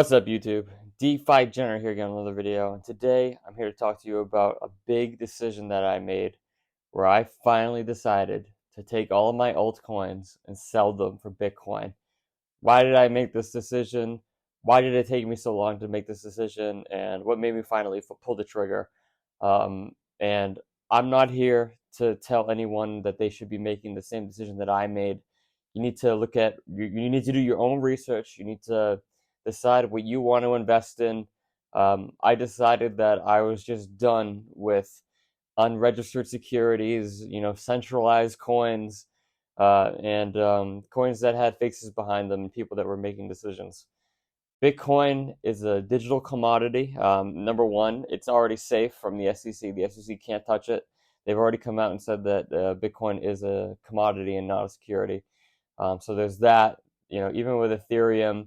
What's up, YouTube? DeFi Jenner here again, another video. And today I'm here to talk to you about a big decision that I made where I finally decided to take all of my altcoins and sell them for Bitcoin. Why did I make this decision? Why did it take me so long to make this decision? And what made me finally pull the trigger? And I'm not here to tell anyone that they should be making the same decision that I made. You need to look at, you need to do your own research. You need to decide what you want to invest in. I decided that I was just done with unregistered securities, centralized coins, and coins that had faces behind them, and people that were making decisions. Bitcoin is a digital commodity. Number one, it's already safe from the SEC. The SEC can't touch it. They've already come out and said that Bitcoin is a commodity and not a security. So there's that. Even with Ethereum,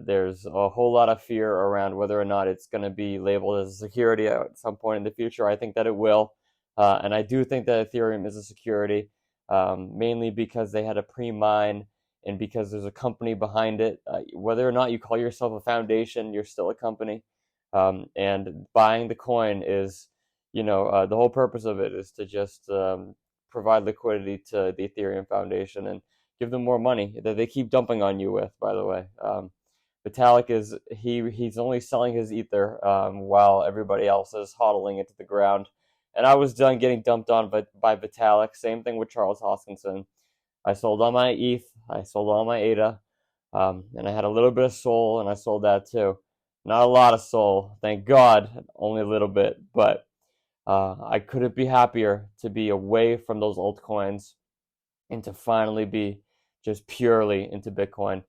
there's a whole lot of fear around whether or not it's going to be labeled as a security at some point in the future. I think that it will. And I do think that Ethereum is a security, mainly because they had a pre-mine and because there's a company behind it. Whether or not you call yourself a foundation, you're still a company. And buying the coin is, the whole purpose of it is to just provide liquidity to the Ethereum Foundation and give them more money that they keep dumping on you with, by the way. Vitalik he's only selling his ether while everybody else is hodling it to the ground. And I was done getting dumped on by Vitalik. Same thing with Charles Hoskinson. I sold all my ETH, I sold all my ADA, and I had a little bit of SOL, and I sold that too. Not a lot of SOL, thank God, only a little bit, but I couldn't be happier to be away from those altcoins and to finally be just purely into Bitcoin.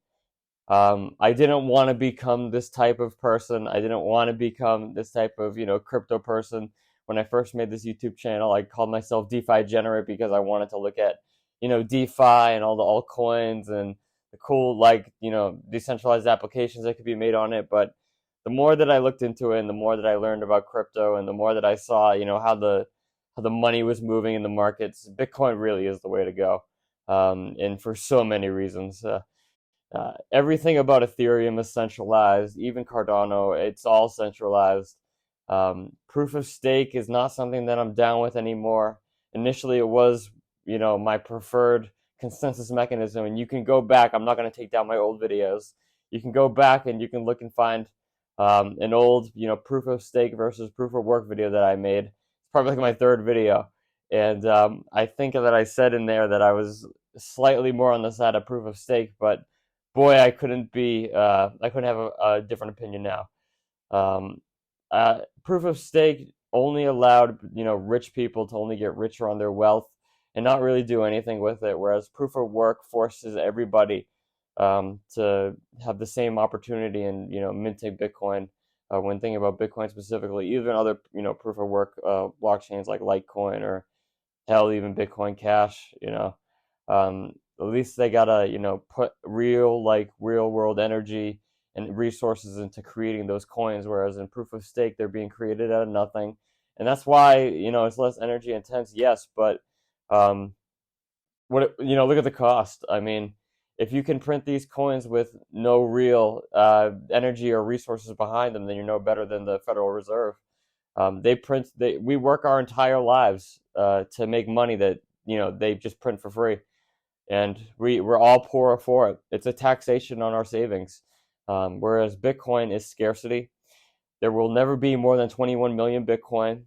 I didn't want to become this type of person. I didn't want to become this type of, crypto person. When I first made this YouTube channel, I called myself DeFi Generate because I wanted to look at, DeFi and all the altcoins and the cool, decentralized applications that could be made on it. But the more that I looked into it and the more that I learned about crypto and the more that I saw, how the money was moving in the markets, Bitcoin really is the way to go. And for so many reasons. Everything about Ethereum is centralized, even Cardano, it's all centralized. Proof of stake is not something that I'm down with anymore. Initially, it was, my preferred consensus mechanism, and you can go back. I'm not going to take down my old videos. You can go back and you can look and find an old, proof of stake versus proof of work video that I made. It's probably like my third video. And I think that I said in there that I was slightly more on the side of proof of stake, but boy, I couldn't have a different opinion now. Proof of stake only allowed, rich people to only get richer on their wealth and not really do anything with it, whereas proof of work forces everybody to have the same opportunity in, minting Bitcoin. When thinking about Bitcoin specifically, even other, proof of work blockchains like Litecoin or hell, even Bitcoin Cash, at least they gotta, put real world energy and resources into creating those coins, whereas in proof of stake, they're being created out of nothing. And that's why, it's less energy intense, yes, but look at the cost. I mean, if you can print these coins with no real energy or resources behind them, then you're no better than the Federal Reserve. We work our entire lives to make money that, they just print for free. And we're all poorer for it. It's a taxation on our savings. Whereas Bitcoin is scarcity. There will never be more than 21 million Bitcoin.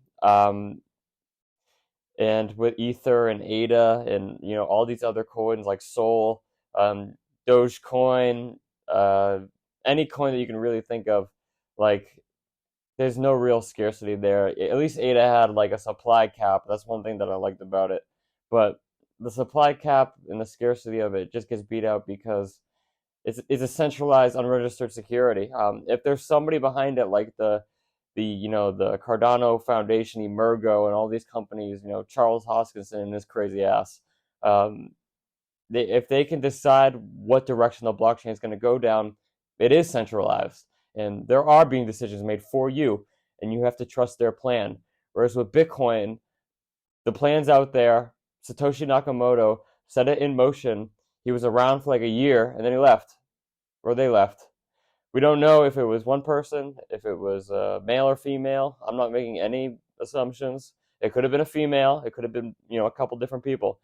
And with Ether and ADA and, all these other coins like Sol, Dogecoin, any coin that you can really think of, there's no real scarcity there. At least ADA had like a supply cap. That's one thing that I liked about it. But the supply cap and the scarcity of it just gets beat out because it's a centralized, unregistered security. If there's somebody behind it, like the Cardano Foundation, Emergo, and all these companies, Charles Hoskinson and his crazy ass, if they can decide what direction the blockchain is going to go down, it is centralized, and there are being decisions made for you, and you have to trust their plan. Whereas with Bitcoin, the plan's out there. Satoshi Nakamoto set it in motion. He was around for like a year, and then he left, or they left. We don't know if it was one person, if it was male or female. I'm not making any assumptions. It could have been a female. It could have been, a couple different people.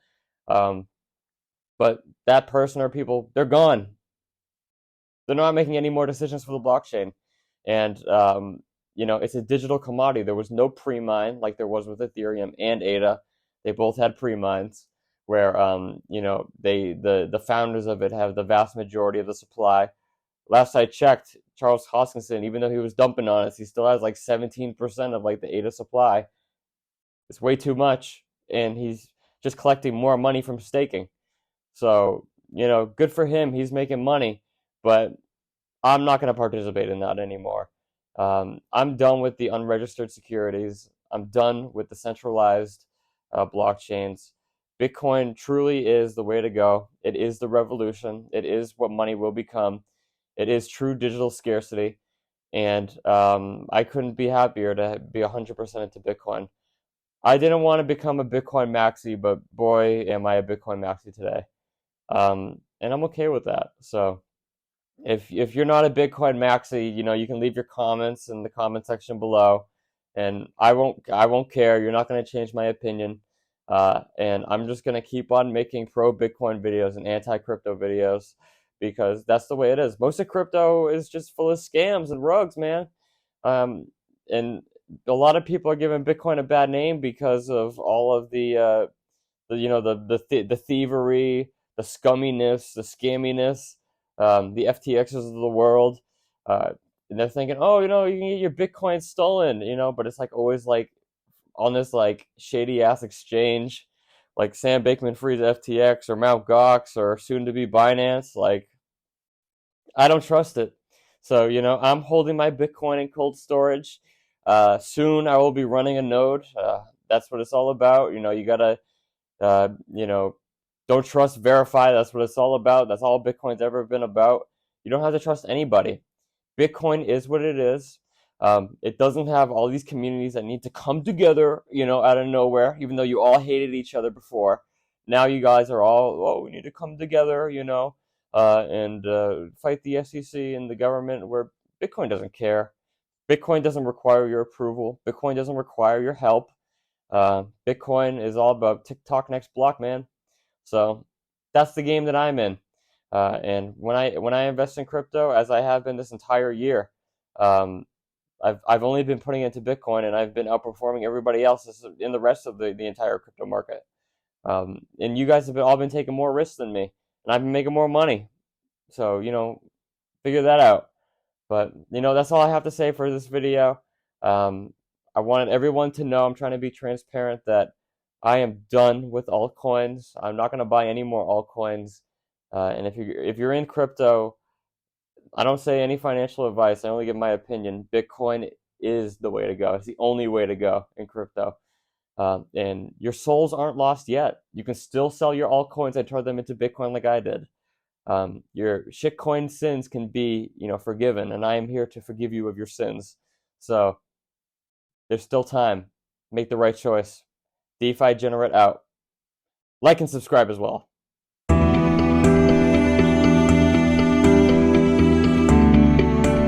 Um, but that person or people, they're gone. They're not making any more decisions for the blockchain. And, it's a digital commodity. There was no pre-mine like there was with Ethereum and ADA. They both had pre-mines where, the founders of it have the vast majority of the supply. Last I checked, Charles Hoskinson, even though he was dumping on us, he still has like 17% of like the ADA supply. It's way too much, and he's just collecting more money from staking. So, good for him. He's making money, but I'm not going to participate in that anymore. I'm done with the unregistered securities. I'm done with the centralized blockchains. Bitcoin truly is the way to go. It is the revolution. It is what money will become. It is true digital scarcity. And I couldn't be happier to be 100% into Bitcoin. I didn't want to become a Bitcoin maxi, but boy, am I a Bitcoin maxi today. And I'm okay with that. So if you're not a Bitcoin maxi, you can leave your comments in the comment section below, and I won't care. You're not going to change my opinion, and I'm just going to keep on making pro Bitcoin videos and anti crypto videos because that's the way it is. Most of crypto is just full of scams and rugs, man. And a lot of people are giving Bitcoin a bad name because of all of the thievery, the scumminess, the scamminess, the FTXs of the world, and they're thinking, oh, you can get your Bitcoin stolen, but it's like always like on this like shady ass exchange, like Sam Bankman-Fried's FTX or Mt. Gox or soon to be Binance. Like, I don't trust it. So, I'm holding my Bitcoin in cold storage. Soon I will be running a node. That's what it's all about. You gotta uh, you know, don't trust, verify. That's what it's all about. That's all Bitcoin's ever been about. You don't have to trust anybody. Bitcoin is what it is. It doesn't have all these communities that need to come together, out of nowhere, even though you all hated each other before. Now you guys are all, oh, we need to come together, and fight the SEC and the government where Bitcoin doesn't care. Bitcoin doesn't require your approval. Bitcoin doesn't require your help. Bitcoin is all about TikTok next block, man. So that's the game that I'm in. And when I invest in crypto, as I have been this entire year, um, I've only been putting into Bitcoin, and I've been outperforming everybody else in the rest of the entire crypto market. And you guys have all been taking more risks than me, and I've been making more money. So figure that out. But that's all I have to say for this video. Um, I wanted everyone to know I'm trying to be transparent that I am done with altcoins. I'm not going to buy any more altcoins. And if you're in crypto, I don't say any financial advice. I only give my opinion. Bitcoin is the way to go. It's the only way to go in crypto. And your souls aren't lost yet. You can still sell your altcoins and turn them into Bitcoin like I did. Your shitcoin sins can be, forgiven, and I am here to forgive you of your sins. So there's still time. Make the right choice. DeFi Generate out. Like and subscribe as well.